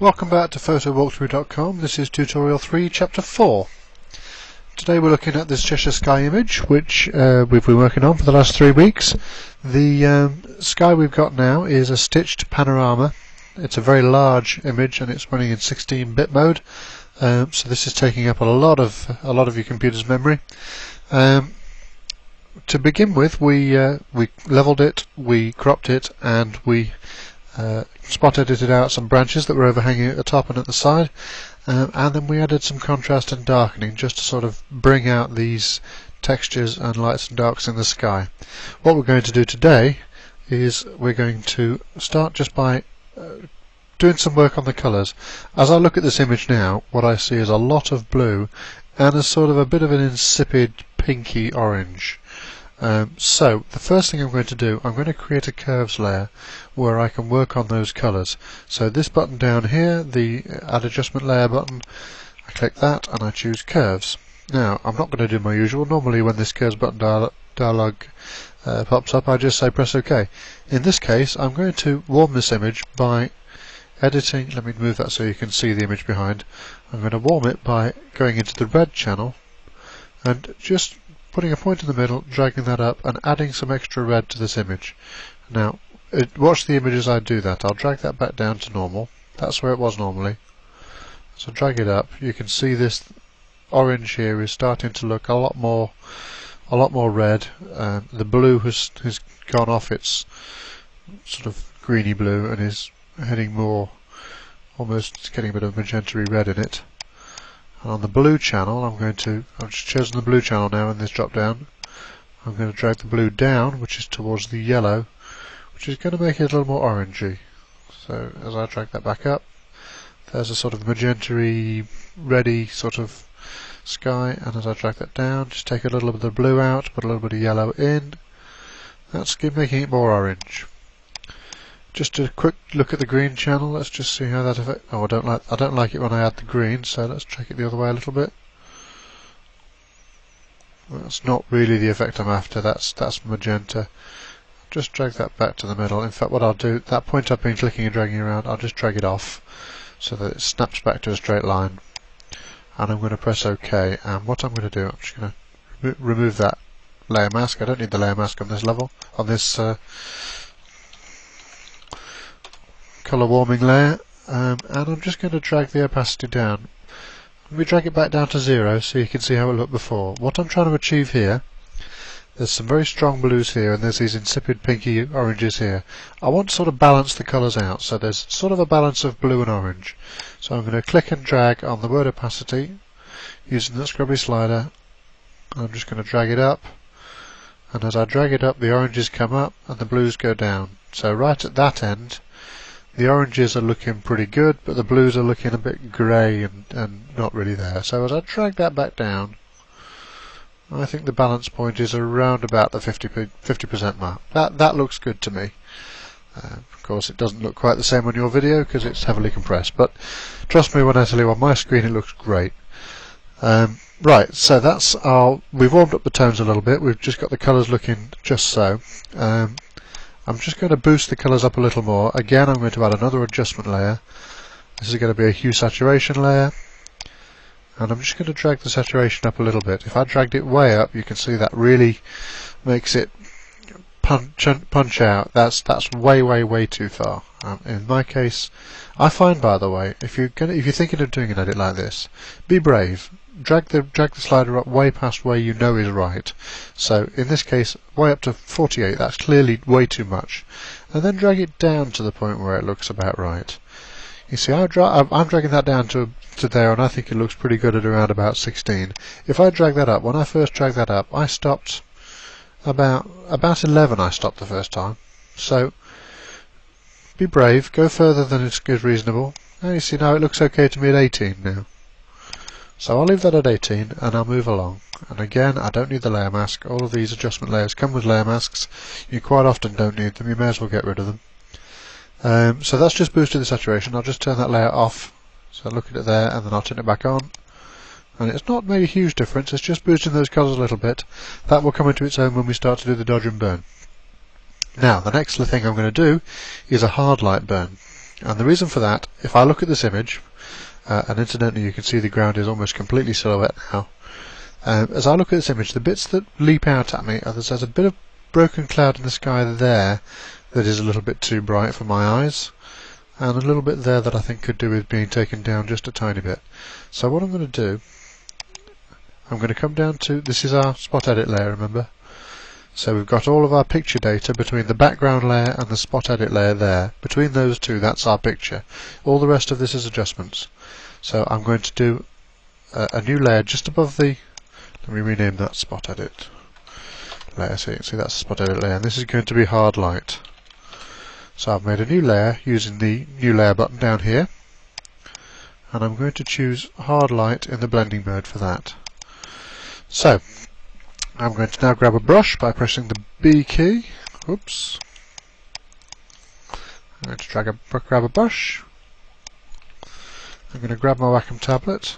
Welcome back to photowalkthrough.com. This is tutorial 3, chapter 4. Today we're looking at this Cheshire sky image, which we've been working on for the last 3 weeks. The sky we've got now is a stitched panorama. It's a very large image and it's running in 16-bit mode, so this is taking up a lot of your computer's memory. To begin with, we leveled it, we cropped it, and we spot edited out some branches that were overhanging at the top and at the side, and then we added some contrast and darkening just to sort of bring out these textures and lights and darks in the sky. What we're going to do today is we're going to start just by doing some work on the colours. As I look at this image now, what I see is a lot of blue and a sort of a bit of an insipid pinky orange. So the first thing I'm going to do, I'm going to create a curves layer where I can work on those colours. So this button down here, the add adjustment layer button, I click that and I choose curves. Now I'm not going to do my usual. Normally when this curves button dialog pops up, I just say press OK. In this case I'm going to warm this image by editing. Let me move that so you can see the image behind. I'm going to warm it by going into the red channel and just putting a point in the middle, dragging that up and adding some extra red to this image. Now watch the image as I do that. I'll drag that back down to normal. That's where it was normally. So drag it up. You can see this orange here is starting to look a lot more red. The blue has gone off its sort of greeny blue and is heading more, almost getting a bit of magenta-y red in it. And on the blue channel, I've just chosen the blue channel now in this drop down. I'm going to drag the blue down, which is towards the yellow, which is going to make it a little more orangey. So as I drag that back up, there's a sort of magenta-y, reddy sort of sky, and as I drag that down, just take a little bit of the blue out, put a little bit of yellow in. That's making it more orange. Just a quick look at the green channel. Let's just see how that affects. Oh, I don't like it when I add the green, so let's check it the other way a little bit. That's not really the effect I'm after. That's magenta. Just drag that back to the middle. In fact, what I'll do, that point I've been clicking and dragging around, I'll just drag it off so that it snaps back to a straight line. And I'm going to press OK. And what I'm going to do, I'm just going to remove that layer mask. I don't need the layer mask on this level, on this colour warming layer, and I'm just going to drag the opacity down. Let me drag it back down to 0 so you can see how it looked before. What I'm trying to achieve here, there's some very strong blues here and there's these insipid pinky oranges here. I want to sort of balance the colours out, so there's sort of a balance of blue and orange. So I'm going to click and drag on the word opacity using the scrubby slider. I'm just going to drag it up, and as I drag it up the oranges come up and the blues go down. So right at that end the oranges are looking pretty good, but the blues are looking a bit grey and not really there. So as I drag that back down, I think the balance point is around about the 50% mark. That looks good to me. Of course it doesn't look quite the same on your video because it's heavily compressed, but trust me when I tell you on my screen it looks great. Right, so that's we've warmed up the tones a little bit. We've just got the colours looking just so. I'm just going to boost the colours up a little more. Again, I'm going to add another adjustment layer. This is going to be a hue saturation layer, and I'm just going to drag the saturation up a little bit. If I dragged it way up, you can see that really makes it punch out. That's way too far. In my case, I find, by the way, if you're thinking of doing an edit like this, be brave. Drag the slider up way past where you know is right. So in this case, way up to 48. That's clearly way too much. And then drag it down to the point where it looks about right. You see, I'm dragging that down to there, and I think it looks pretty good at around about 16. If I drag that up, when I first dragged that up, I stopped about 11. I stopped the first time. So be brave. Go further than is reasonable. Now you see, now it looks okay to me at 18 now. So I'll leave that at 18 and I'll move along. And again, I don't need the layer mask. All of these adjustment layers come with layer masks. You quite often don't need them. You may as well get rid of them. So that's just boosted the saturation. I'll just turn that layer off. So look at it there, and then I'll turn it back on. And it's not made a huge difference. It's just boosting those colours a little bit. That will come into its own when we start to do the dodge and burn. Now, the next thing I'm going to do is a hard light burn. And the reason for that if I look at this image, and incidentally you can see the ground is almost completely silhouette now, as I look at this image, the bits that leap out at me are there's a bit of broken cloud in the sky there that is a little bit too bright for my eyes, and a little bit there that I think could do with being taken down just a tiny bit. So what I'm going to do, I'm going to come down to, this is our spot edit layer, remember? So we've got all of our picture data between the background layer and the spot edit layer there. Between those two, that's our picture. All the rest of this is adjustments. So I'm going to do a new layer just above the, let me rename that spot edit layer so you can see that's the spot edit layer, and this is going to be hard light. So I've made a new layer using the new layer button down here, and I'm going to choose hard light in the blending mode for that. So I'm going to now grab a brush by pressing the B key. Oops. I'm going to grab a brush. I'm going to grab my Wacom tablet,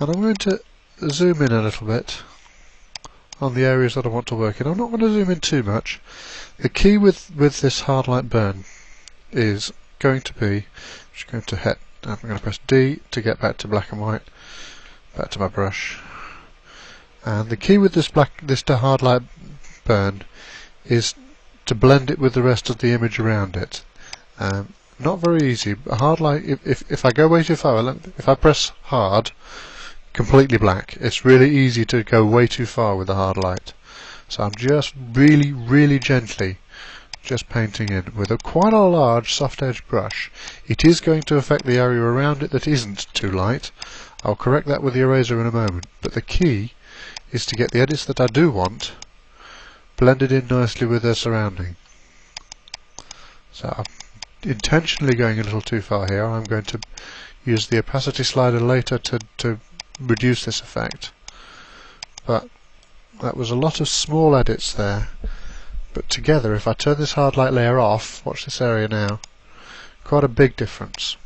and I'm going to zoom in a little bit on the areas that I want to work in. I'm not going to zoom in too much. The key with this hard light burn is going to be, I'm going to press D to get back to black and white, back to my brush. And the key with this hard light burn is to blend it with the rest of the image around it. Not very easy. A hard light, if I go way too far, if I press hard, completely black, it's really easy to go way too far with the hard light. So I'm just really gently just painting in with quite a large soft edge brush. It is going to affect the area around it that isn't too light. I'll correct that with the eraser in a moment, but the key is to get the edits that I do want blended in nicely with their surrounding. So I'm intentionally going a little too far here. I'm going to use the opacity slider later to reduce this effect. But that was a lot of small edits there. But together, if I turn this hard light layer off, watch this area now, quite a big difference.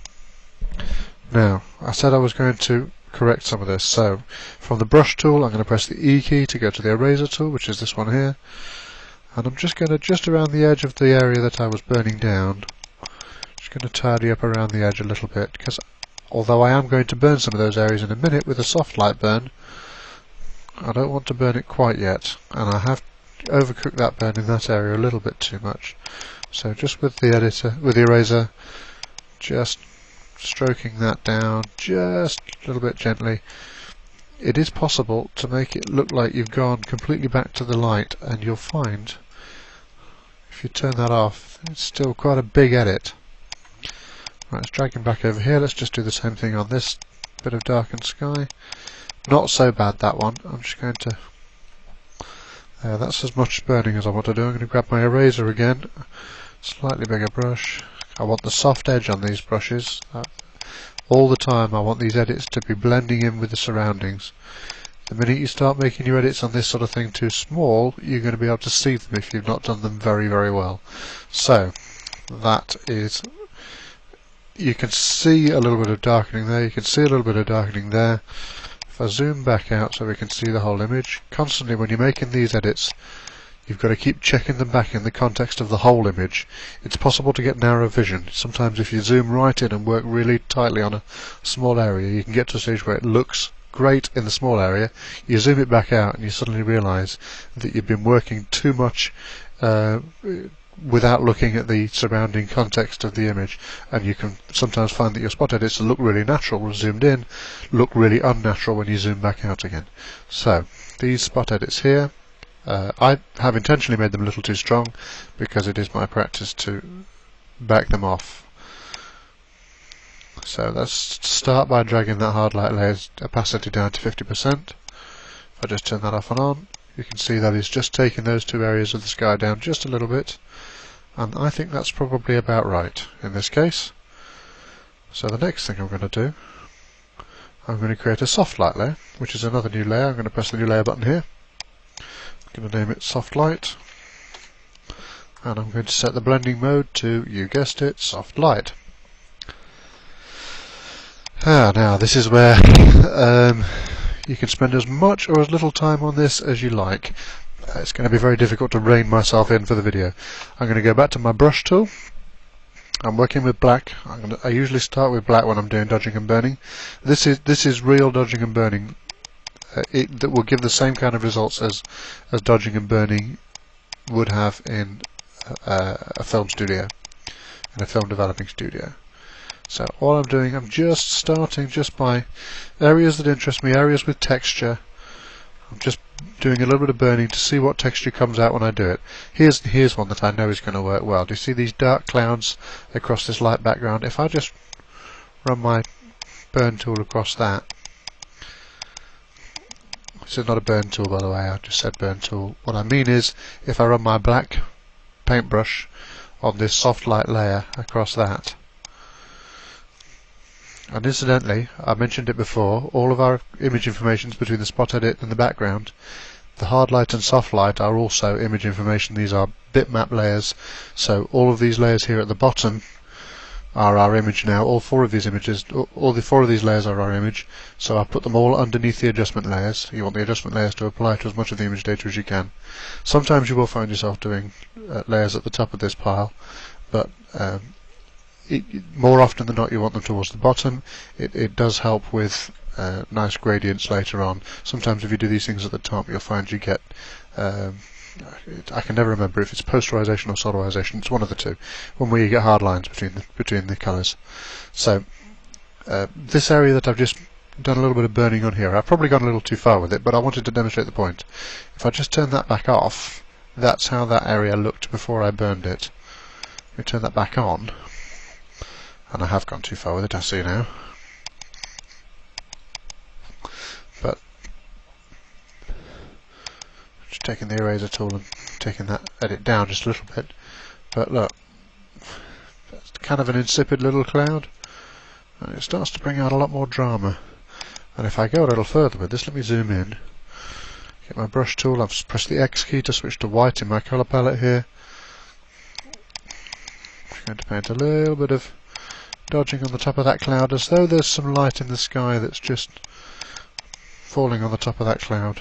Now, I said I was going to correct some of this, so from the brush tool I'm going to press the E key to go to the eraser tool, which is this one here, and I'm just going to, just around the edge of the area that I was burning down, just going to tidy up around the edge a little bit, because although I am going to burn some of those areas in a minute with a soft light burn, I don't want to burn it quite yet, and I have overcooked that burn in that area a little bit too much. So just with the eraser, just stroking that down just a little bit gently. It is possible to make it look like you've gone completely back to the light, and you'll find if you turn that off it's still quite a big edit. Right, let's drag him back over here. Let's just do the same thing on this bit of darkened sky. Not so bad, that one. I'm just going to, that's as much burning as I want to do. I'm going to grab my eraser again, slightly bigger brush. I want the soft edge on these brushes. All the time I want these edits to be blending in with the surroundings. The minute you start making your edits on this sort of thing too small, you're going to be able to see them if you've not done them very well. So that is, you can see a little bit of darkening there, you can see a little bit of darkening there. If I zoom back out so we can see the whole image, constantly when you're making these edits, you've got to keep checking them back in the context of the whole image. It's possible to get narrow vision. Sometimes if you zoom right in and work really tightly on a small area, you can get to a stage where it looks great in the small area. You zoom it back out and you suddenly realise that you've been working too much without looking at the surrounding context of the image, and you can sometimes find that your spot edits that look really natural when zoomed in look really unnatural when you zoom back out again. So these spot edits here, I have intentionally made them a little too strong because it is my practice to back them off. So let's start by dragging that hard light layer's opacity down to 50%. If I just turn that off and on, you can see that it's just taking those two areas of the sky down just a little bit, and I think that's probably about right in this case. So the next thing I'm going to do, I'm going to create a soft light layer, which is another new layer. I'm going to press the new layer button here. I'm going to name it soft light, and I'm going to set the blending mode to, you guessed it, soft light. Now this is where you can spend as much or as little time on this as you like. It's going to be very difficult to rein myself in for the video. I'm going to go back to my brush tool, I'm working with black. I usually start with black when I'm doing dodging and burning. This is real dodging and burning. That will give the same kind of results as dodging and burning would have in a film studio, in a film developing studio. So all I'm doing, I'm just starting just by areas that interest me, areas with texture. I'm just doing a little bit of burning to see what texture comes out when I do it. Here's one that I know is going to work well. Do you see these dark clouds across this light background? If I just run my burn tool across that, this is not a burn tool, by the way, I just said burn tool. What I mean is, if I run my black paintbrush on this soft light layer across that, and incidentally, I mentioned it before, all of our image information is between the spot edit and the background. The hard light and soft light are also image information. These are bitmap layers, so all of these layers here at the bottom are our image now. All four of these images, all the four of these layers are our image, so I've put them all underneath the adjustment layers. You want the adjustment layers to apply to as much of the image data as you can. Sometimes you will find yourself doing layers at the top of this pile, but more often than not you want them towards the bottom. It does help with nice gradients later on. Sometimes if you do these things at the top, you'll find you get I can never remember if it's posterization or soldierization. It's one of the two, when we get hard lines between the colours. So this area that I've just done a little bit of burning on here, I've probably gone a little too far with it, but I wanted to demonstrate the point. If I just turn that back off, that's how that area looked before I burned it. Let me turn that back on, and I have gone too far with it, I see now. But just taking the eraser tool and taking that edit down just a little bit. But look, that's kind of an insipid little cloud, and it starts to bring out a lot more drama. And if I go a little further with this, let me zoom in, get my brush tool, I've pressed the X key to switch to white in my colour palette here. I'm going to paint a little bit of dodging on the top of that cloud, as though there's some light in the sky that's just falling on the top of that cloud.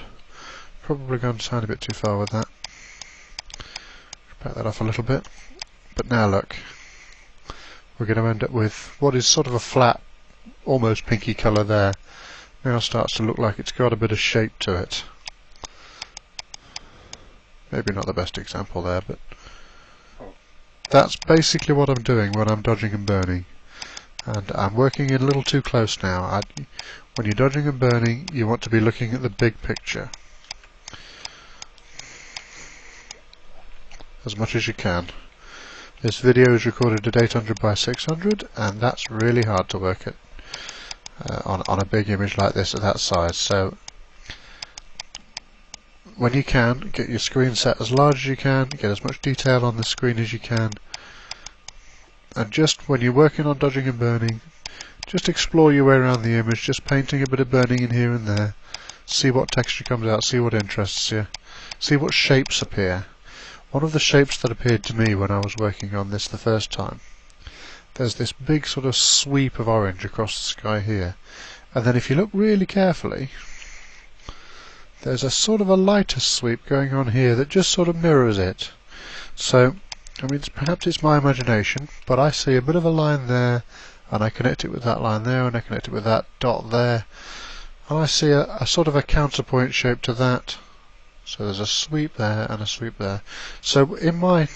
Probably gone a tiny bit too far with that. Back that off a little bit. But now look, we're going to end up with what is sort of a flat, almost pinky colour there. Now starts to look like it's got a bit of shape to it. Maybe not the best example there, but that's basically what I'm doing when I'm dodging and burning. And I'm working in a little too close now. When you're dodging and burning, you want to be looking at the big picture as much as you can. This video is recorded at 800 by 600, and that's really hard to work at on a big image like this at that size. So when you can, get your screen set as large as you can, get as much detail on the screen as you can, and just when you're working on dodging and burning, just explore your way around the image, just painting a bit of burning in here and there, see what texture comes out, see what interests you, see what shapes appear. One of the shapes that appeared to me when I was working on this the first time, there's this big sort of sweep of orange across the sky here, and then if you look really carefully, there's a sort of a lighter sweep going on here that just sort of mirrors it. So, I mean, perhaps it's my imagination, but I see a bit of a line there, and I connect it with that line there, and I connect it with that dot there, and I see a sort of a counterpoint shape to that. So there's a sweep there and a sweep there. So in my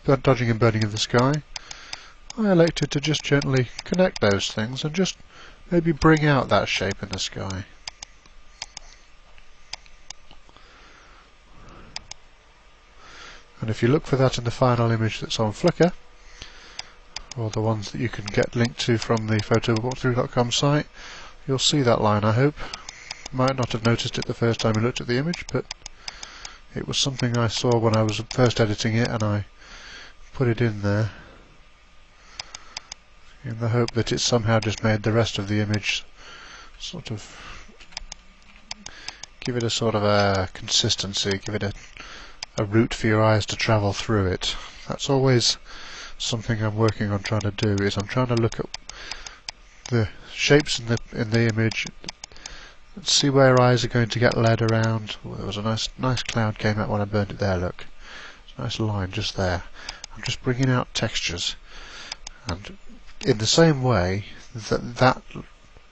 dodging and burning of the sky, I elected to just gently connect those things and just maybe bring out that shape in the sky. And if you look for that in the final image that's on Flickr, or the ones that you can get linked to from the PhotoWalkthrough.com site, you'll see that line, I hope. Might not have noticed it the first time you looked at the image, but it was something I saw when I was first editing it, and I put it in there in the hope that it somehow just made the rest of the image sort of give it a sort of a consistency, give it a route for your eyes to travel through it. That's always something I'm working on trying to do, is I'm trying to look at the shapes in the image, see where eyes are going to get led around. Well, there was a nice cloud came out when I burned it there, look. It's a nice line just there. I'm just bringing out textures. And in the same way, that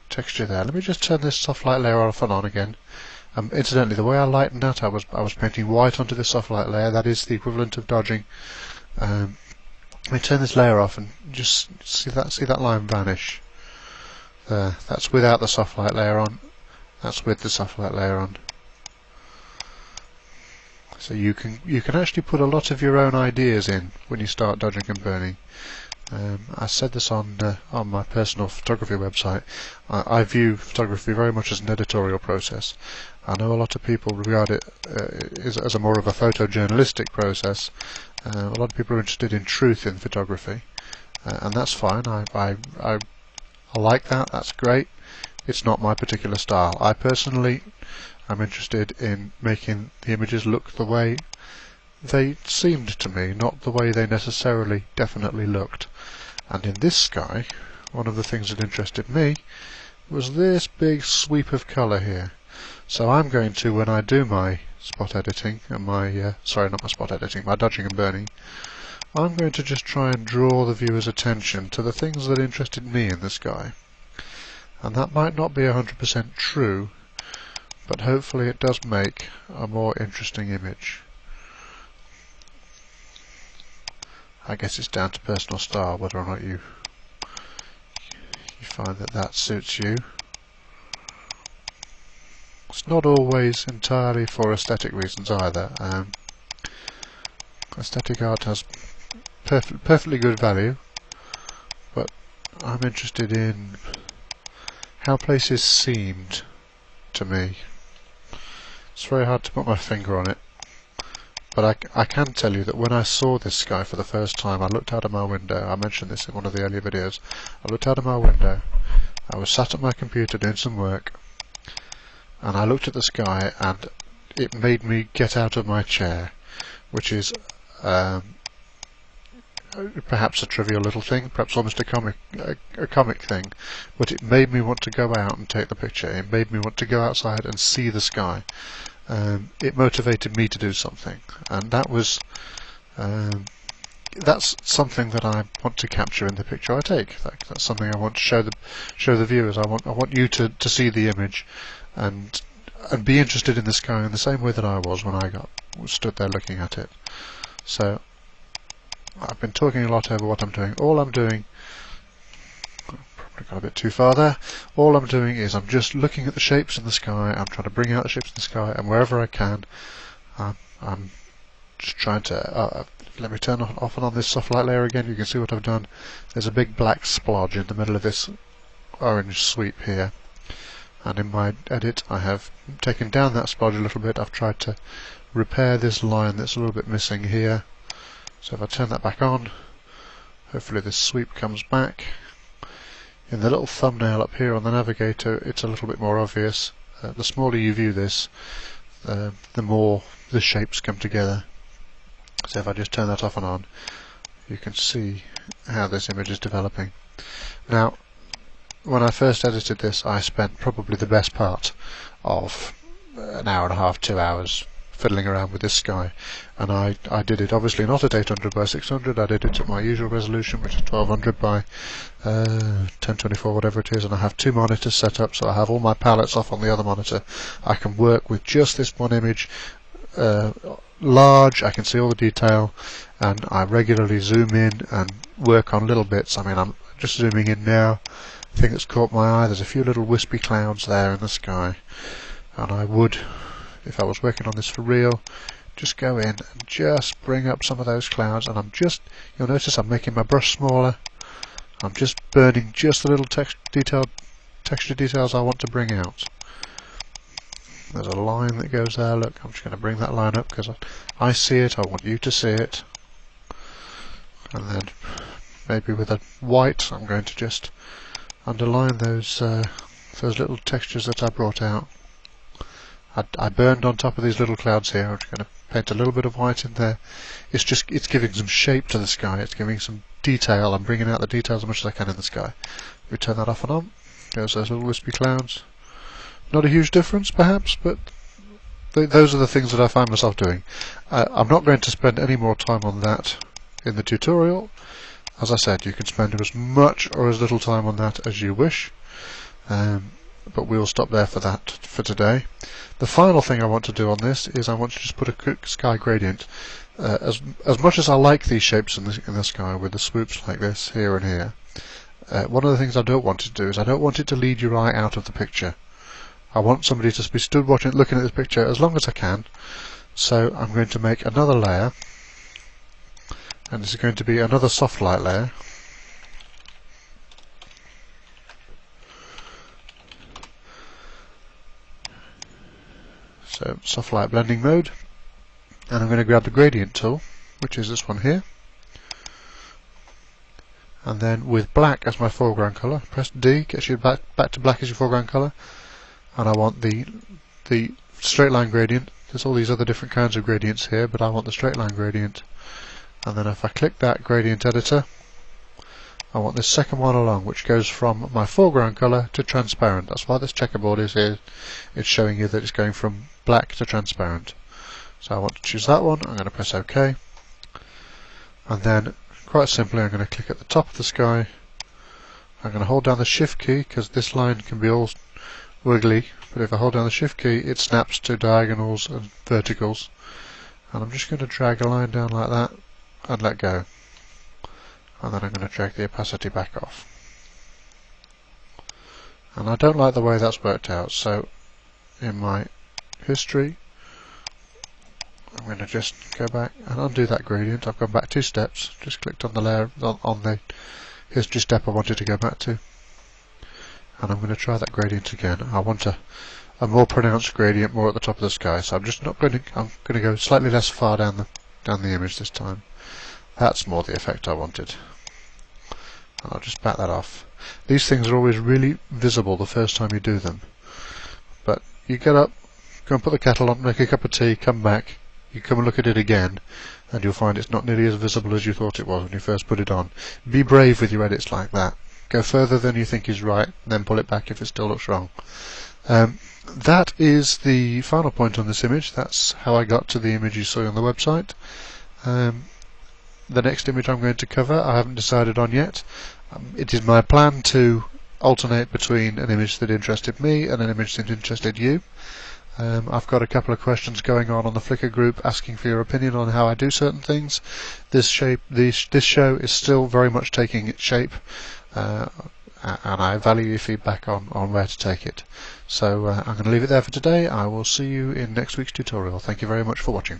texture there, let me just turn this soft light layer off and on again. Incidentally, the way I lightened that, I was painting white onto this soft light layer. That is the equivalent of dodging. Let me turn this layer off and just see that line vanish. There, that's without the soft light layer on. That's with the soft light layer on. So you can actually put a lot of your own ideas in when you start dodging and burning. I said this on my personal photography website. I view photography very much as an editorial process. I know a lot of people regard it as a more of a photojournalistic process. A lot of people are interested in truth in photography, and that's fine. I like that. That's great. It's not my particular style. I personally am interested in making the images look the way they seemed to me, not the way they necessarily definitely looked. And in this sky, one of the things that interested me was this big sweep of colour here. So I'm going to, when I do my spot editing and my my dodging and burning, I'm going to just try and draw the viewer's attention to the things that interested me in the sky. And that might not be 100% true, but hopefully it does make a more interesting image. I guess it's down to personal style whether or not you find that suits you. It's not always entirely for aesthetic reasons either. Aesthetic art has perfectly good value, but I'm interested in how places seemed to me. It's very hard to put my finger on it, but I can tell you that when I saw this sky for the first time, I looked out of my window. I mentioned this in one of the earlier videos. I looked out of my window, I was sat at my computer doing some work, and I looked at the sky and it made me get out of my chair, which is perhaps a trivial little thing, perhaps almost a comic thing, but it made me want to go out and take the picture. It made me want to go outside and see the sky. It motivated me to do something, and that was that's something that I want to capture in the picture I take. That's something I want to show the viewers. I want you to see the image and be interested in the sky in the same way that I was when I stood there looking at it. So I've been talking a lot over what I'm doing. All I'm doing, probably got a bit too far there. All I'm doing is I'm just looking at the shapes in the sky. I'm trying to bring out the shapes in the sky, and wherever I can, I'm just trying to. Let me turn off and on this soft light layer again. You can see what I've done. There's a big black splodge in the middle of this orange sweep here, and in my edit I have taken down that splodge a little bit. I've tried to repair this line that's a little bit missing here. So if I turn that back on, hopefully this sweep comes back. In the little thumbnail up here on the navigator, it's a little bit more obvious. The smaller you view this, the more the shapes come together. So if I just turn that off and on, you can see how this image is developing. Now, when I first edited this, I spent probably the best part of an hour and a half, 2 hours fiddling around with this sky, and I did it obviously not at 800 by 600. I did it at my usual resolution, which is 1200 by 1024, whatever it is, and I have 2 monitors set up, so I have all my palettes off on the other monitor. I can work with just this one image large. I can see all the detail, and I regularly zoom in and work on little bits. I mean, I'm just zooming in now. The thing that's caught my eye, there's a few little wispy clouds there in the sky, and I would, if I was working on this for real, just go in and just bring up some of those clouds, and you'll notice I'm making my brush smaller. I'm just burning just the little texture details I want to bring out. There's a line that goes there, look, I'm just going to bring that line up because I see it, I want you to see it. And then maybe with a white I'm going to just underline those little textures that I brought out. I burned on top of these little clouds here. I'm just going to paint a little bit of white in there. It's giving some shape to the sky, it's giving some detail. I'm bringing out the details as much as I can in the sky. We turn that off and on. There's those little wispy clouds. Not a huge difference perhaps, but those are the things that I find myself doing. I'm not going to spend any more time on that in the tutorial. as I said, you can spend as much or as little time on that as you wish, but we'll stop there for that for today. The final thing I want to do on this is I want to just put a quick sky gradient. As much as I like these shapes in the sky with the swoops like this here and here, one of the things I don't want to do is I don't want it to lead your eye out of the picture. I want somebody to be stood watching, looking at this picture as long as I can. So I'm going to make another layer, and this is going to be another soft light layer. So soft light blending mode, and I'm going to grab the gradient tool, which is this one here, and then with black as my foreground colour, press D, gets you back to black as your foreground colour, and I want the straight line gradient. There's all these other different kinds of gradients here, but I want the straight line gradient. And then if I click that gradient editor, I want this second one along, which goes from my foreground colour to transparent. That's why this checkerboard is here. It's showing you that it's going from black to transparent. So I want to choose that one. I'm going to press OK. And then, quite simply, I'm going to click at the top of the sky. I'm going to hold down the Shift key, because this line can be all wiggly, but if I hold down the Shift key, it snaps to diagonals and verticals. And I'm just going to drag a line down like that and let go. And then I'm going to drag the opacity back off. And I don't like the way that's worked out, so in my history, I'm going to just go back and undo that gradient. I've gone back 2 steps, just clicked on the layer on the history step I wanted to go back to. And I'm going to try that gradient again. I want a more pronounced gradient, more at the top of the sky. So I'm going to go slightly less far down the image this time. That's more the effect I wanted. And I'll just back that off. These things are always really visible the first time you do them. But you get up, go and put the kettle on, make a cup of tea, come back, you come and look at it again, and you'll find it's not nearly as visible as you thought it was when you first put it on. Be brave with your edits like that. Go further than you think is right, then pull it back if it still looks wrong. That is the final point on this image. That's how I got to the image you saw on the website. The next image I'm going to cover I haven't decided on yet. It is my plan to alternate between an image that interested me and an image that interested you. I've got a couple of questions going on the Flickr group asking for your opinion on how I do certain things. This show is still very much taking its shape, and I value your feedback on where to take it. So I'm going to leave it there for today. I will see you in next week's tutorial. Thank you very much for watching.